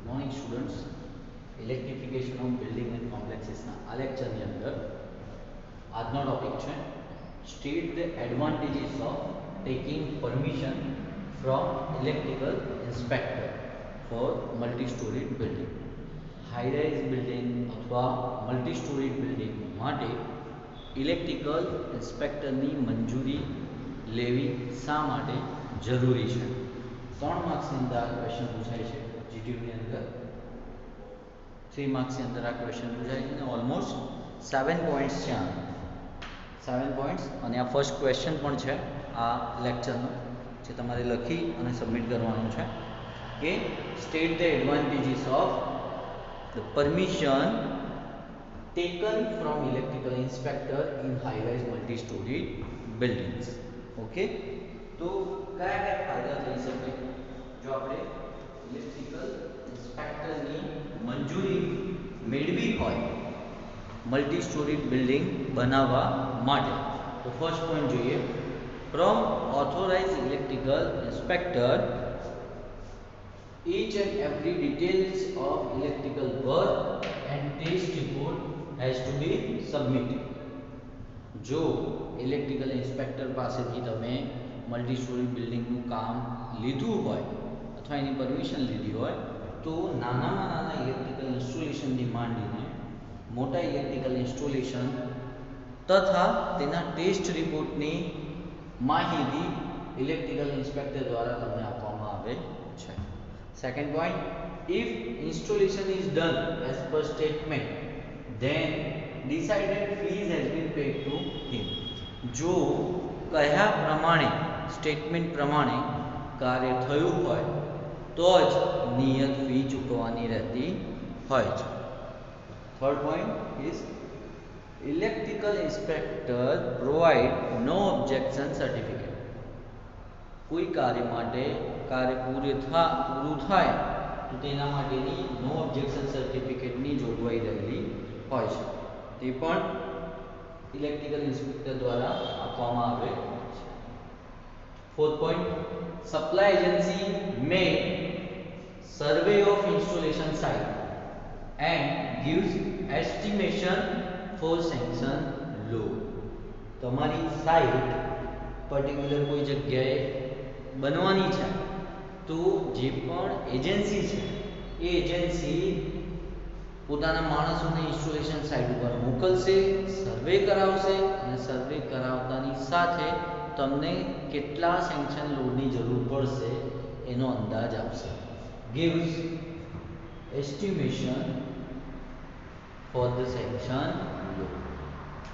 Morning students, electrification of building and કોમ્પ્લેક્સીસના આ લેક્ચરની અંદર આજનો ટોપિક છે state the advantages of taking permission from electrical inspector for multi storied building. High rise building અથવા multi storied building માટે electrical ઇન્સ્પેક્ટરની મંજૂરી લેવી શા માટે જરૂરી છે? 3 માર્ક્સની અંદર આ ક્વેશ્ચન પૂછાય છે. જીટીયુની અંદર 3 માર્ક્સની અંદર આ ક્વેશ્ચન પૂછાય છે અને ઓલમોસ્ટ 7 પોઈન્ટ્સ છે. 7 પોઈન્ટ્સ અને આ ફર્સ્ટ ક્વેશ્ચન પણ છે આ લેક્ચરનો, જે તમારે લખી અને સબમિટ કરવાનું છે કે state the advantages of the permission taken from electrical inspector in high rise multi story buildings. Okay, તો કયા કયા ફાયદા થઈ શકે જો આપણે ઇલેક્ટ્રિકલ ઇન્સ્પેક્ટરની મંજૂરી મેળવી હોય મલ્ટી સ્ટોરી બિલ્ડિંગ બનાવવા માટે? તો ફર્સ્ટ પોઈન્ટ જોઈએ, from authorise electrical inspector each and every details of electrical work and test report has to be submitted. જો ઇલેક્ટ્રિકલ ઇન્સ્પેક્ટર પાસેથી તમે મલ્ટી સ્ટોરી બિલ્ડિંગનું કામ લીધું હોય અથવા એની પરમિશન લીધી હોય તો નાનામાં નાના ઇલેક્ટ્રિકલ ઇન્સ્ટોલેશનથી માંડીને મોટા ઇલેક્ટ્રિકલ ઇન્સ્ટોલેશન તથા તેના ટેસ્ટ રિપોર્ટની માહિતી ઇલેક્ટ્રિકલ ઇન્સ્પેક્ટર દ્વારા તમને આપવામાં આવે છે. Second point, if installation is done as per statement then decided fees has been paid to him. જો કયા પ્રમાણે સ્ટેટમેન્ટ પ્રમાણે કાર્ય થયું હોય તો જ નિયત ફી ચૂકવવાની રહેતી હોય છે. Third point is electrical inspector provide no objection certificate. કોઈ કાર્ય માટે કાર્ય પૂરું થાય તો તેના માટેની નો ઓબ્જેક્શન સર્ટિફિકેટની જોગવાઈ રહેલી હોય છે. તે પણ ઇલેક્ટ્રિકલ ઇન્સ્પેક્ટર દ્વારા આપવામાં આવે છે. Fourth point, supply agency May survey of installation site and gives estimation for sanction load. તમારી સાઇટ પર્ટિક્યુલર કોઈ જગ્યાએ બનવાની છે તો જે પણ એજન્સી છે એ એજન્સી પોતાના માણસોને ઇન્સ્ટોલેશન સાઇટ ઉપર મોકલશે, સર્વે કરાવશે અને સર્વે કરાવતાની સાથે તમને કેટલા સેન્કશન લોડની જરૂર પડશે એનો અંદાજ આપશે. gives estimation for the sanction load.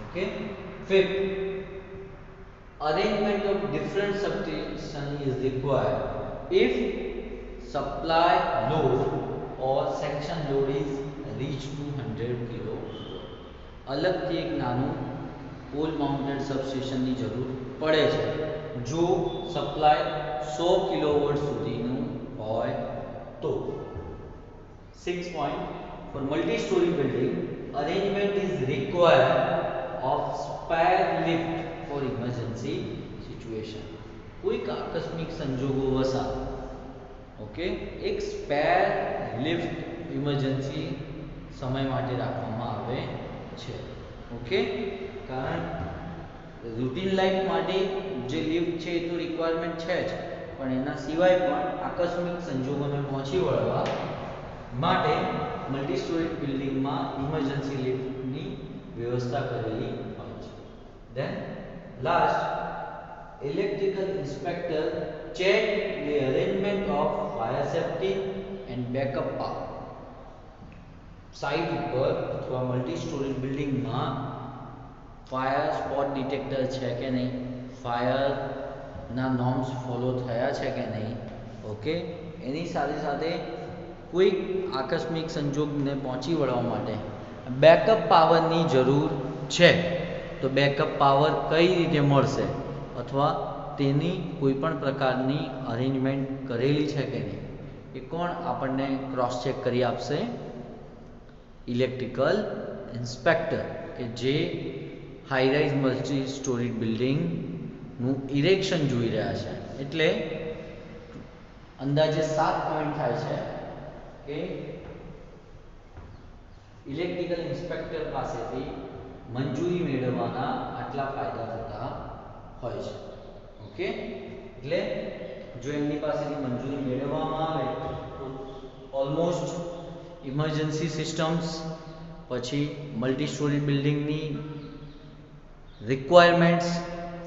Okay. Fifth, arrangement of different substation is required if supply load or sanction load is reach to 100 kilo. અલગથી એક નાનું પોલ માઉન્ટેડ સબસ્ટેશનની જરૂર પડે છે જો સપ્લાય 100 કિલોવોટ સુધીનું હોય તો. 6 point, for multi story building arrangement is required of spare lift for emergency situation. કોઈક આકસ્મિક સંજોગો વસાત ઓકે એક સ્પેર લિફ્ટ ઇમરજન્સી સમય માટે રાખવામાં આવે છે. ઓકે, કારણ રૂટીન લાઈફ માટે જે લિફ્ટ છે એ તો રિક્વાયરમેન્ટ છે જ, પણ એના સિવાય પણ આકસ્મિક સંજોગોને પહોંચી વળવા માટે મલ્ટી સ્ટોરી બિલ્ડિંગમાં ઇમરજન્સી લિફ્ટની વ્યવસ્થા કરેલી હોય છે. Then last, electrical inspector check the arrangement of fire safety and backup power. Site ઉપર અથવા મલ્ટી સ્ટોરી બિલ્ડિંગમાં ફાયર સ્પોટ ડિટેક્ટર છે કે નહીં, ફાયરના નોર્મ્સ ફોલો થયા છે કે નહીં, ઓકે, એની સાથે સાથે કોઈક આકસ્મિક સંજોગને પહોંચી વળવા માટે બેકઅપ પાવરની જરૂર છે તો બેકઅપ પાવર કઈ રીતે મળશે અથવા તેની કોઈ પણ પ્રકારની અરેન્જમેન્ટ કરેલી છે કે નહીં એ કોણ આપણને ક્રોસ ચેક કરી આપશે? ઇલેક્ટ્રિકલ ઇન્સ્પેક્ટર, કે જે હાઈ રાઇઝ મલ્ટી સ્ટોરી બિલ્ડિંગનું ઇરેક્શન જોઈ રહ્યા છે. એટલે અંદાજે 7 પોઈન્ટ થાય છે કે ઇલેક્ટ્રિકલ ઇન્સ્પેક્ટર પાસેથી મંજૂરી મેળવવાના આટલા ફાયદા થતા હોય છે. ઓકે, એટલે જો એમની પાસેથી મંજૂરી મેળવવામાં આવે તો ઓલમોસ્ટ ઇમરજન્સી સિસ્ટમ્સ, પછી મલ્ટી સ્ટોરી બિલ્ડિંગની રિક્વાયરમેન્ટ્સ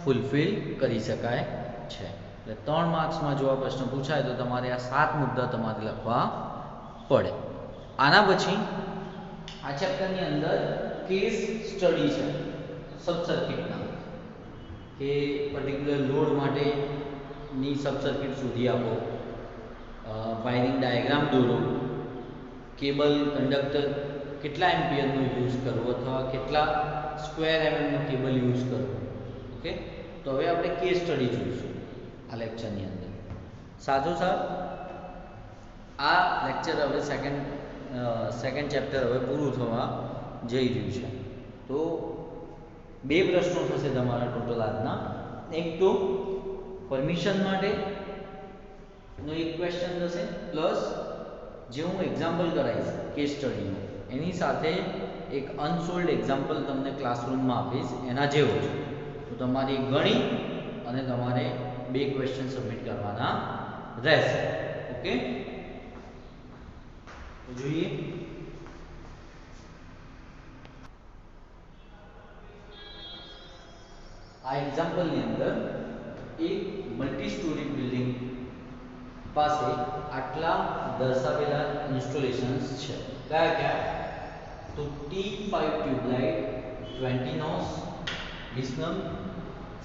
ફૂલફિલ કરી શકાય છે. એટલે 3 માર્ક્સમાં જો આ પ્રશ્ન પૂછાય તો તમારે આ 7 મુદ્દા તમારે લખવા પડે. આના પછી આ ચેપ્ટરની અંદર કેસ સ્ટડી છે સબ સર્કિટના, કે પર્ટિક્યુલર લોડ માટેની સબ સર્કિટ શોધી આપો, વાયરિંગ ડાયાગ્રામ દોરો, કેબલ કંડક્ટર કેટલા એમ્પિયરનો યુઝ કરવો અથવા કેટલા સ્ક્વેર એમએમનો કેબલ યુઝ કરવો. ઓકે, તો હવે આપણે કેસ સ્ટડી જોઈશું આ લેક્ચરની અંદર. સાથોસાથ આ લેક્ચર હવે સેકન્ડ ચેપ્ટર હવે પૂરું થવા જઈ રહ્યું છે. તો 2 પ્રશ્નો થશે તમારા ટોટલ આજના. એક તો પરમિશન માટેનો એક ક્વેશ્ચન થશે, પ્લસ જે હું એક્ઝામ્પલ કરાવીશ કેસ સ્ટડીનું એની સાથે એક અનસોલ્ડ એક્ઝામ્પલ તમને ક્લાસરૂમમાં આપીશ એના જેવો છે. તો તમારે ગણી અને તમારે 2 ક્વેશ્ચન સબમિટ કરવાના રહેશે. ઓકે, તો જોઈએ આ એક્ઝામ્પલની અંદર એક મલ્ટી સ્ટોરી બિલ્ડિંગ પાસે આટલા દર્શાવેલા ઇન્સ્ટોલેશન્સ છે. કયા કયા? તો T5 ટ્યુબલાઇટ 20 નોસ 20 નંગ,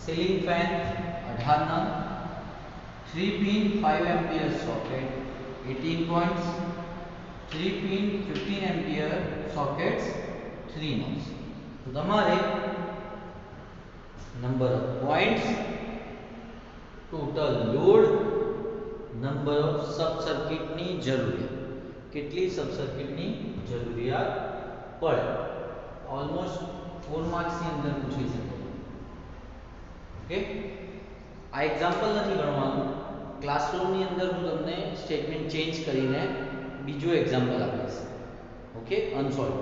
સીલિંગ ફેન 18 નંગ, 3 pin 5 ampere socket 18 points, 3 pin 15 ampere sockets 3 nos. તો તમારે number of points, total load, number of sub સર્કિટની જરૂરિયાત, કેટલી સબ સર્કિટની જરૂરિયાત પડે, ઓલમોસ્ટ 4 માર્ક્સની અંદર પૂછી શકે. ઓકે, આ એક્ઝામ્પલ નથી ગણવાનું, ક્લાસરૂમની અંદર હું તમને સ્ટેટમેન્ટ ચેન્જ કરીને બીજું એક્ઝામ્પલ આપીશ. ઓકે, અનસોલ્વ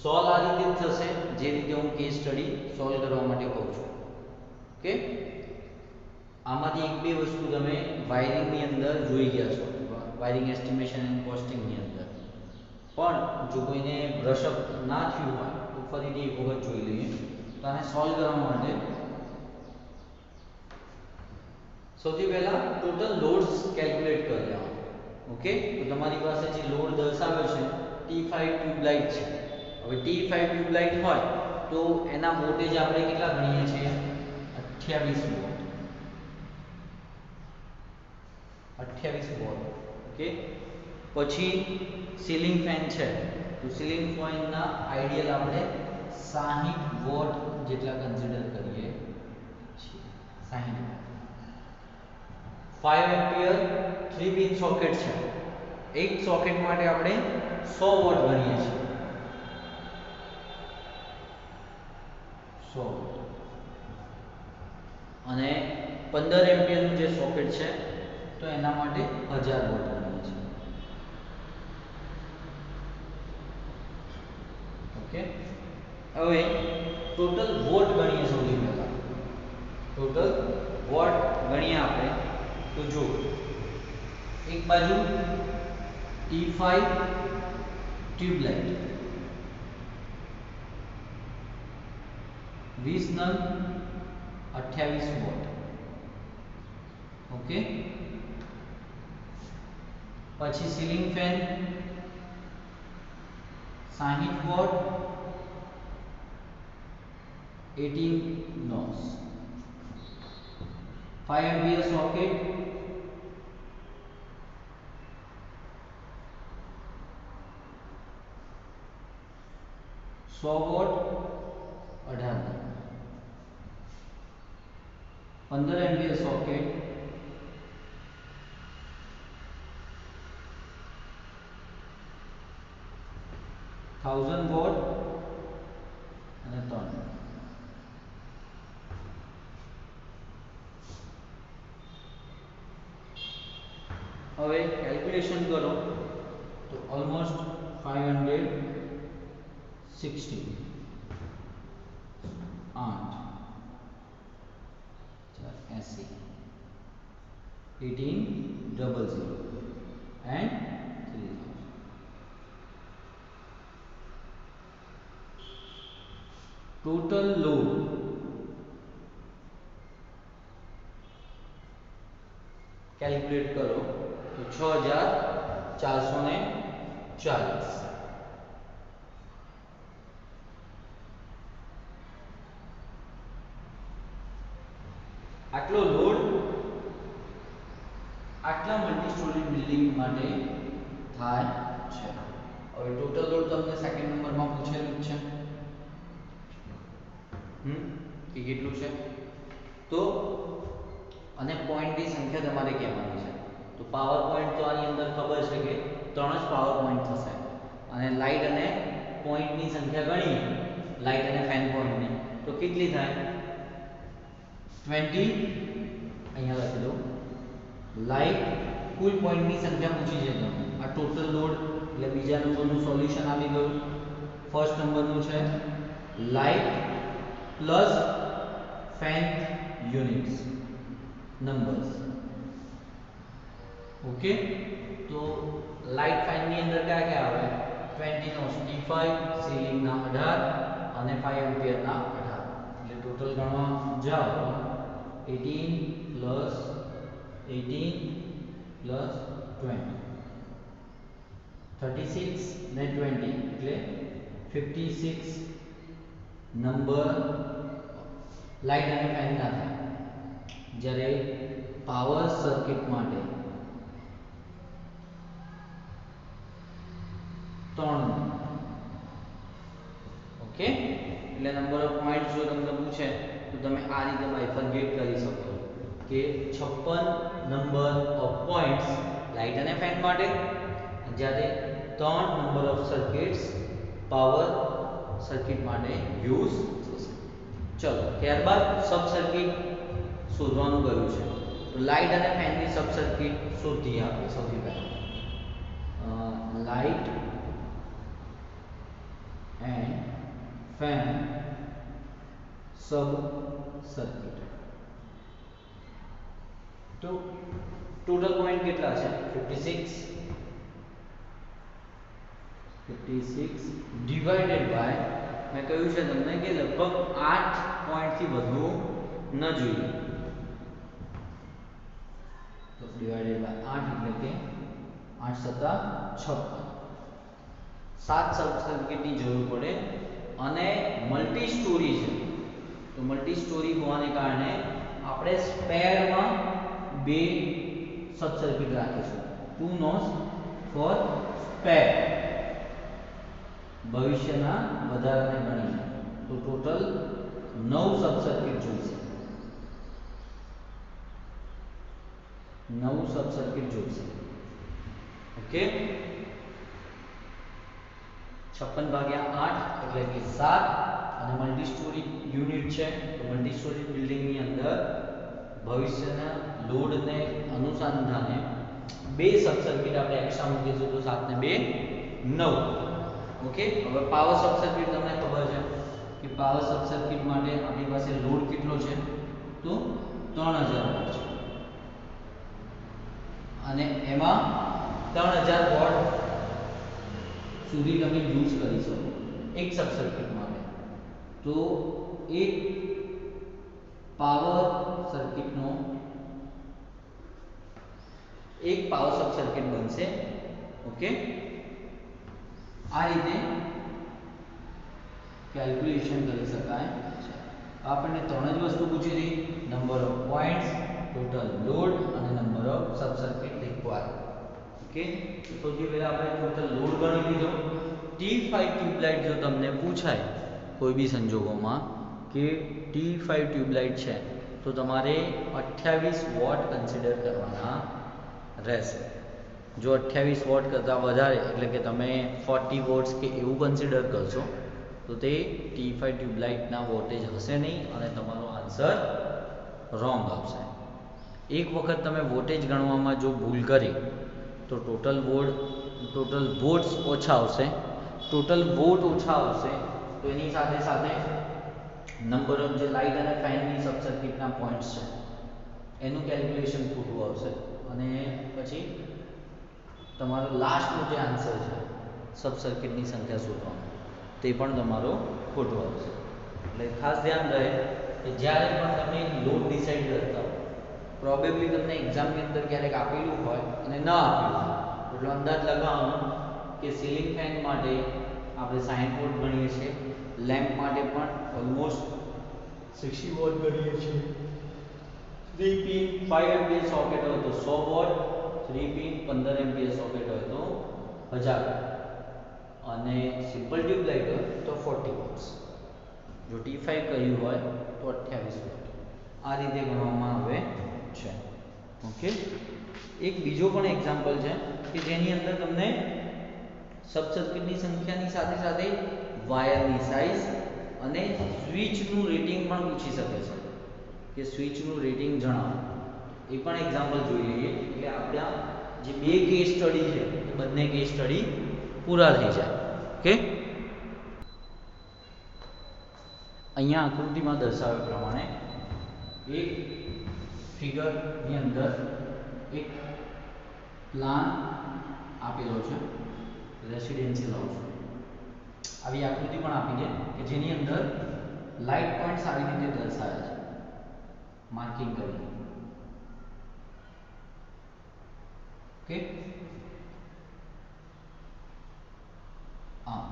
સોલ્વ આ રીતે થશે જે રીતે હું કેસ સ્ટડી સોલ્વ કરવા માટે કહું છું. ઓકે, આમાંથી 1-2 વસ્તુ તમે વાયરિંગની અંદર જોઈ ગયા છો, વાયરિંગ એસ્ટિમેશન એન્ડ કોસ્ટિંગની અંદર. પણ જો કોઈને બ્રશઅપ ના થયું હોય તો ફરીથી એક વખત જોઈ લઈએ. તો આને સોલ્વ કરવા માટે સૌથી પહેલા ટોટલ લોડ્સ કેલ્ક્યુલેટ કરી લેવાનો. ઓકે, તો તમારી પાસે જે લોડ દર્શાવ્યો છે T5 ટ્યુબલાઇટ છે. હવે T5 ટ્યુબલાઇટ હોય તો એના વોલ્ટેજ આપણે કેટલા ગણીએ છીએ? 28 વોટ. 28 વોટ. ઓકે, પછી સીલિંગ ફેન છે તો સીલિંગ ફેનના આઈડિયલ આપણે 60 વોટ જેટલા કન્સિડર કરીએ છીએ. 60 વોટ. 5 એમ્પિયર 3 પિન સોકેટ છે. એક સોકેટ માટે આપણે 100 વોટ ગણીએ છીએ. 100 વોટ. અને 15 એમ્પિયરનું જે સોકેટ છે તો એના માટે 1000 વોટ ગણીએ છીએ. ઓકે, હવે ટોટલ વોટ ગણીએ. સૌથી પહેલા ટોટલ વોટ ગણીએ આપણે. તો જો એક બાજુ T5 ટ્યુબલાઇટ 20 નંગ 28 વોટ. ઓકે, પછી ceiling fan 60 watt 18 nos, 5 ampere socket 100 watt 18 નંગ, 15 એમ્પિયર સોકેટ 1000 વોટ અને 3 નંગ. હવે કેલ્ક્યુલેશન કરો almost 560 8 80 1800 and 3000. Total load calculate करो तो 6440 આટલો લોડ આટલા મલ્ટી સ્ટોરી બિલ્ડિંગ માટે થાય છે. હવે ટોટલ લોડ તમને સેકન્ડ નંબરમાં પૂછેલું છે કે કેટલું છે તો અને પોઈન્ટની સંખ્યા તમારે કહેવાની છે. તો પાવર પોઈન્ટ તો આની અંદર ખબર છે કે 3 જ પાવર પોઈન્ટ થશે અને લાઇટ અને પોઈન્ટની સંખ્યા ગણીએ લાઇટ અને ફેન પોઈન્ટની તો કેટલી થાય 20. અહીંયા લખી દો લાઇટ કુલ પોઈન્ટની સંખ્યા પૂછી છે તમને. આ ટોટલ લોડ એટલે બીજા નંબરનું સોલ્યુશન આવી ગયું. ફર્સ્ટ નંબરનું છે light plus fan units numbers. Okay તો લાઇટ ફેન ની અંદર કયા કયા આવે 20 નો T5 સીલિંગ ના 18 અને 5 એમ્પિયર ના 18 એટલે ટોટલ ગણવા જાઓ 18 પ્લસ 18 પ્લસ 20 36 ને 20 એટલે 56 નંબર લાઇટ અને ફેન ના થાય. જ્યારે પાવર સર્કિટ માટે 3. ઓકે એટલે નંબર ઓફ પોઈન્ટ્સ જો તમને પૂછે તો તમે આ રીતે બાયફર્ગેટ કરી શકો કે 56 નંબર ઓફ પોઈન્ટ્સ લાઇટ અને ફેન માટે જ્યારે 3 number of circuits power circuit માટે યુઝ થશે. ચલો ત્યારબાદ સબ સર્કિટ શોધવાનું કહ્યું છે તો લાઇટ અને ફેનની સબ સર્કિટ શોધી આપણે સૌથી પહેલા light and fan sub circuit. તો ટોટલ પોઈન્ટ કેટલા છે 56 ડિવાઇડેડ બાય મેં કહ્યું છે તમને કે લગભગ 8 પોઈન્ટ થી વધવું ન જોઈએ. તો ડિવાઇડેડ બાય 8 એટલે કે 8 સત્તા 56 7 સબ સર્કિટની જરૂર પડે અને મલ્ટી સ્ટોરી છે તો મલ્ટી સ્ટોરી હોવાને કારણે આપણે સ્પેરમાં 2 સબ સર્કિટ રાખીશું 2 નોઝ ફોર સ્પેર ભવિષ્યના વધારાને ગણીને. તો ટોટલ 9 સબ સર્કિટ જોઈશે 9 સબ સર્કિટ જોઈશે. ઓકે 56 ભાગ્યા 8 એટલે કે 7 અને મલ્ટી સ્ટોરી યુનિટ છે તો મલ્ટી સ્ટોરી બિલ્ડિંગ ની અંદર ભવિષ્યના લોડને અનુસંધાને 2 સબ સર્કિટ આપણે એક્સ્ટ્રા મૂકીશું તો 7 ને 2 9. ઓકે હવે પાવર સબ સર્કિટ તમને ખબર છે કે પાવર સબ સર્કિટ માટે આપણી પાસે લોડ કેટલો છે તો 3000 વોટ છે અને એમાં 3000 વોટ સુધી તમે યુઝ કરી શકો એક સબ સર્કિટ માટે. તો એક પાવર સર્કિટનો એક પાવર સબ સર્કિટ બનશે. ઓકે આ રીતે કેલ્ક્યુલેશન કરી શકાય છે. આપણને 3 જ વસ્તુ પૂછી હતી number of points total load અને number of sub circuit required. Okay તો સૌથી પહેલા આપણે ટોટલ લોડ ગણી લીધો. T5 ટ્યુબલાઇટ જો તમને પૂછાય કોઈ બી સંજોગોમાં કે T5 ટ્યુબલાઇટ છે તો તમારે 28 વોટ કન્સિડર કરવાના રહેશે. જો 28 વોટ કરતાં વધારે એટલે કે તમે 40 વોટ્સ કે એવું કન્સિડર કરશો તો તે T5 ટ્યુબલાઇટના વોટેજ હશે નહીં અને તમારો આન્સર રોંગ આવશે. એક વખત તમે વોટેજ ગણવામાં જો ભૂલ કરી તો ટોટલ વોટ્સ ઓછા આવશે, ટોટલ વોટ ઓછા આવશે તો એની સાથે સાથે નંબર ઓફ જે લાઇટ અને ફેનની સબ સર્કિટના પોઈન્ટ્સ છે એનું કેલ્ક્યુલેશન ખોટું આવશે, અને પછી તમારો લાસ્ટનો જે આન્સર છે સબ સર્કિટની સંખ્યા શોધવાનો તે પણ તમારો ખોટો આવશે. એટલે ખાસ ધ્યાન રહે કે જ્યારે પણ તમે લોડ ડિસાઇડ કરતા હો, પ્રોબેબલી તમને એક્ઝામની અંદર ક્યારેક આપેલું હોય અને ન આપેલું હોય એટલો અંદાજ લગાવવાનો કે સીલિંગ ફેન માટે આપણે 60 વોટ ગણીએ છીએ, લેમ્પ માટે પણ ઓલમોસ્ટ 60 વોટ ગણીએ છીએ, 3 પિન 5 એમ્પિયર સોકેટ હોય તો 100 વોટ, 3 પિન 15 એમ્પિયર સોકેટ હોય તો 1000 વોટ, અને સિમ્પલ ટ્યુબ લાઇટ હોય તો 40 વોટ્સ, જો T5 કહ્યું હોય તો 28 વોટ. આ રીતે ગણવામાં આવે છે. ઓકે, એક બીજો પણ એક્ઝામ્પલ છે કે જેની અંદર તમને સબ સર્કિટની સંખ્યાની સાથે સાથે વાયરની સાઇઝ અને સ્વિચનું રેટિંગ પણ પૂછી શકે છે કે સ્વિચનું રેટિંગ જણાવો. એ પણ એક્ઝામ્પલ જોઈ લઈએ એટલે આપણા જે બે કેસ સ્ટડી છે એ બંને કેસ સ્ટડી પૂરા થઈ જાય. ઓકે, અહીંયા આકૃતિમાં દર્શાવ્યા પ્રમાણે એક ફિગરની અંદર એક પ્લાન આપેલો છે રેસિડેન્શિયલ હાઉસ. આવી આકૃતિ પણ આપી છે કે જેની અંદર લાઇટ પોઈન્ટ સારી રીતે દર્શાવ્યા છે માર્કિંગ કરીને. ઓકે, હા,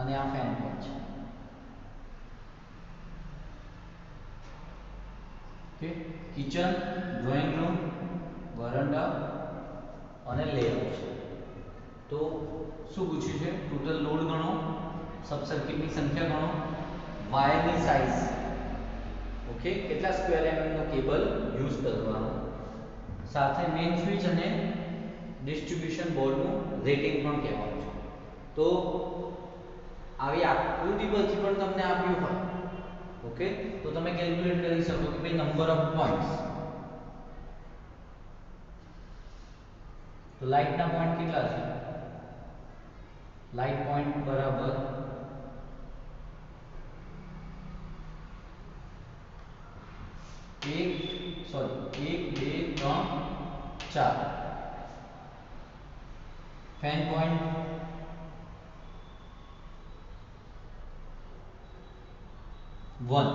અને આ ફેન પોઈન્ટ છે. ઓકે, કિચન, ડ્રોઈંગ રૂમ, વરંડા અને લેઆઉટ છે. તો શું પૂછ્યું છે? ટોટલ લોડ ગણો, સબ સર્કિટની સંખ્યા ગણો, વાયરની સાઇઝ, ઓકે, કેટલા સ્ક્વેર mm નો કેબલ યુઝ કરવાનો, સાથે મેઇન સ્વિચ અને ડિસ્ટ્રીબ્યુશન બોર્ડનું રેટિંગ પણ કહેવાનું છે. તો આવી આકૃતિ પરથી પણ તમને આપ્યું હોય, ઓકે, તો તમે કેલ્ક્યુલેટ કરી શકો કે ભાઈ નંબર ઓફ પોઈન્ટ્સ, તો લાઇટના પોઈન્ટ કેટલા છે? લાઇટ પોઈન્ટ બરાબર 1 2 3 4. Fan point 1.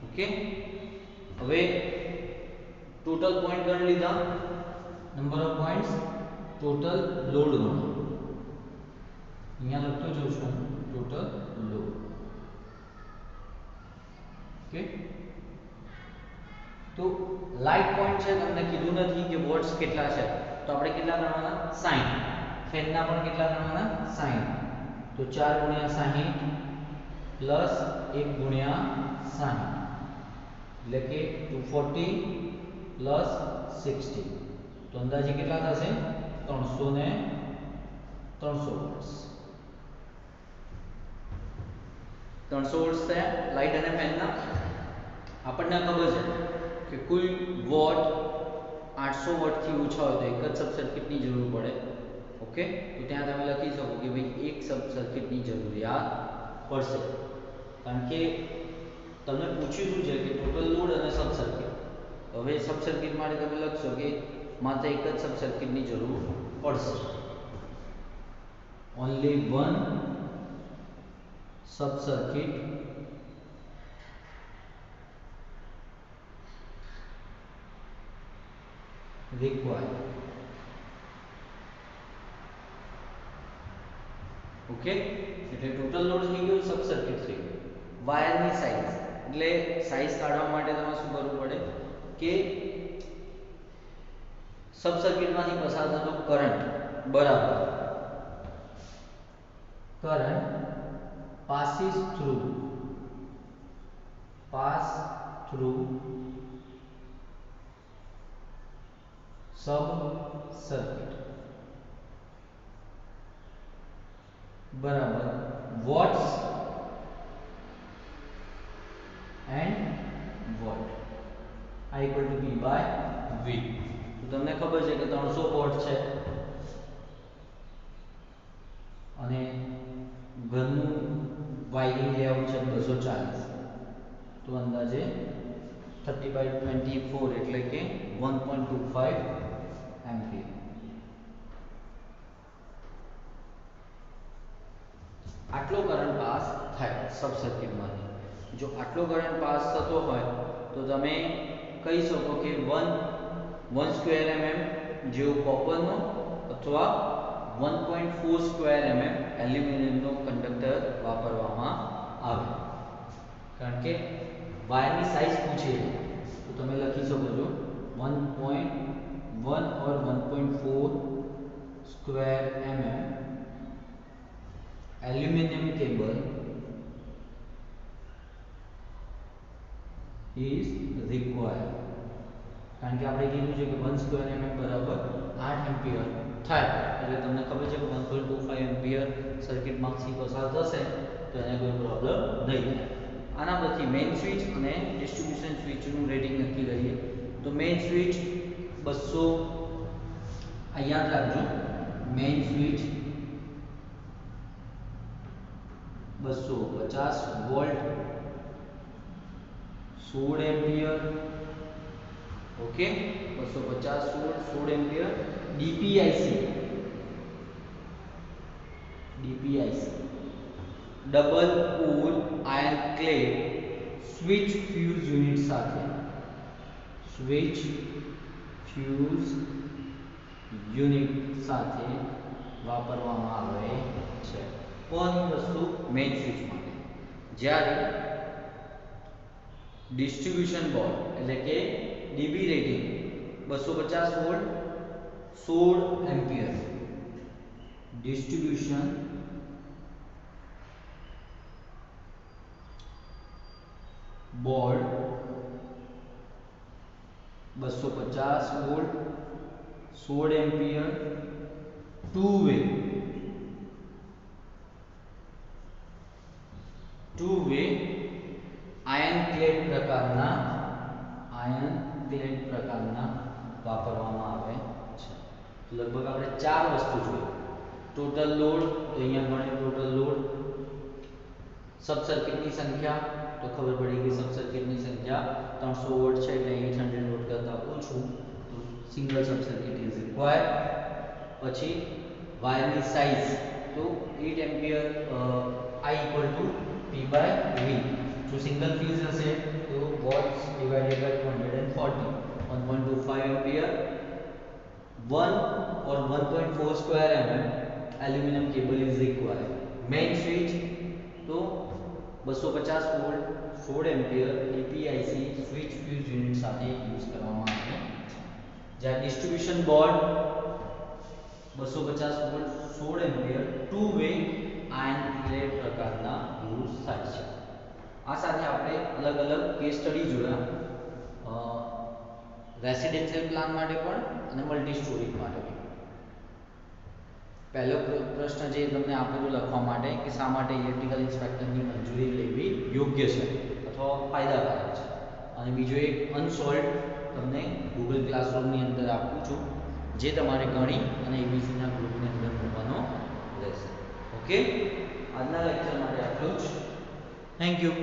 ઓકે, હવે ટોટલ પોઈન્ટ ગણ લીધા, number of points, total load ગણો. અહીંયા લખતો જાઉં છું ટોટલ લોડ. ઓકે, તો લાઇટ પોઈન્ટ છે, તમને કીધું નથી કે વોટ્સ કેટલા છે, તો આપણે કેટલા ગણવાના? 60. ફેનના પણ કેટલા ગણવાના? 60. તો 4 ગુણ્યા 60 પ્લસ 1 ગુણ્યા 60 એટલે કે 240 પ્લસ 60, તો અંદાજે કેટલા થશે? 300 વોટ્સ. 300 વોટ્સ થયા લાઇટ અને ફેનના. આપણને ખબર છે કે કુલ વોટ 800 વોટથી ઓછા હોય તો એક જ સબ સર્કિટની જરૂર પડે. ઓકે, તો ત્યાં તમે લખી શકો કે ભાઈ એક સબ સર્કિટની જરૂરિયાત પડશે, કારણ કે તમને પૂછ્યું શું છે કે ટોટલ લોડ અને સબ સર્કિટ. હવે સબ સર્કિટ માટે તમે લખશો કે માત્ર એક જ સબ સર્કિટની જરૂર પડશે. Only one sub circuit required. Okay, એટલે ટોટલ લોડ થઈ ગયો, સબ સર્કિટ થઈ ગયો. વાયરની સાઇઝ, એટલે સાઇઝ કાઢવા માટે તમારે શું કરવું પડે કે સબ સર્કિટમાંથી પસાર થતો કરંટ બરાબર current passes through sub circuit બરાબર watts and watt I equal to P by V. તમને ખબર છે કે 300 વોટ છે અને ઘરનું વાયરિંગ લેઆઉટ છે 240, તો અંદાજે 30/24 એટલે કે 1.25 એમ્પિયર. આટલો કરંટ પાસ થાય સબ સર્કિટમાંથી. જો આટલો કરંટ પાસ થતો હોય તો તમે કહી શકો કે 1 સ્ક્વેર mm જેવો કોપરનો અથવા 1.4 સ્ક્વેર mm એલ્યુમિનિયમનો કંડક્ટર વાપરવામાં આવે. કારણ કે વાયરની સાઇઝ પૂછે તો તમે લખી શકો છો 1.1 और 1.4 square mm aluminium cable is required. કારણ કે આપણે કીધું છે કે 1 સ્ક્વેર mm બરાબર 8 એમ્પિયર થાય, એટલે તમને ખબર છે કે 1.25 એમ્પિયર સર્કિટમાંથી પસાર થશે તો એને કોઈ પ્રોબ્લેમ નહીં થાય. આના પરથી મેઇન સ્વિચ અને ડિસ્ટ્રીબ્યુશન સ્વિચનું રેટિંગ નક્કી કરીએ. તો મેઇન સ્વિચ 200, આ યાદ રાખજો, main switch 250 volt 16 ampere. Okay 250 volt 16 ampere. DPIC double pole iron clad switch fuse unit સાથે સ્વિચ ફ્યુઝ યુનિટ સાથે વાપરવામાં આવે છે. કોની વસ્તુ? મેઇન સ્વિચ માટે. જ્યારે ડિસ્ટ્રીબ્યુશન બોર્ડ એટલે કે DB rating 250 volt 16 ampere. Distribution board 250 volt 16 ampere two way iron clad પ્રકારના વાપરવામાં આવે છે. લગભગ આપણે ચાર વસ્તુ જોઈ. ટોટલ લોડ, તો અહીંયા ગણ્યો ટોટલ લોડ. सब सर्किटની સંખ્યા, તો ખબર પડી કે सब सर्किटની સંખ્યા 300 વોટ છે એટલે 800 વોટ કરતા ઓછું, તો સિંગલ सब सर्किट ઇઝ રિક્વાયર્ડ. પછી વાયરની સાઇઝ, તો 8 ampere I equal to P/V. जो सिंगल फेज हसे तो वॉट्स डिवाइडेड बाय 240, 1.25 एम्पियर. 1 और 1.4 square mm aluminium cable is required. Main switch तो 250 volt 16 ampere APIC switch fuse unit સાથે યુઝ કરવામાં આવે. જ્યાં distribution board 250 volt 16 ampere two way iron clad પ્રકારના યુઝ થાય છે. આ સાથે આપણે અલગ અલગ કેસ સ્ટડી જોયા, રેસિડેન્શિયલ પ્લાન માટે પણ અને મલ્ટી સ્ટોરી માટે પણ. પહેલો પ્રશ્ન જે તમને આપેલું લખવા માટે કે શા માટે ઇલેક્ટ્રિકલ ઇન્સ્પેક્ટરની મંજૂરી લેવી યોગ્ય છે અથવા ફાયદાકારક છે, અને બીજો એક અનસોલ્વ તમને ગૂગલ ક્લાસરૂમની અંદર આપું છું, જે તમારે ગણી અને એબીસીના ગ્રુપની અંદર મૂકવાનો રહેશે. ઓકે, આજના લેક્ચર માટે આટલું જ. Thank you.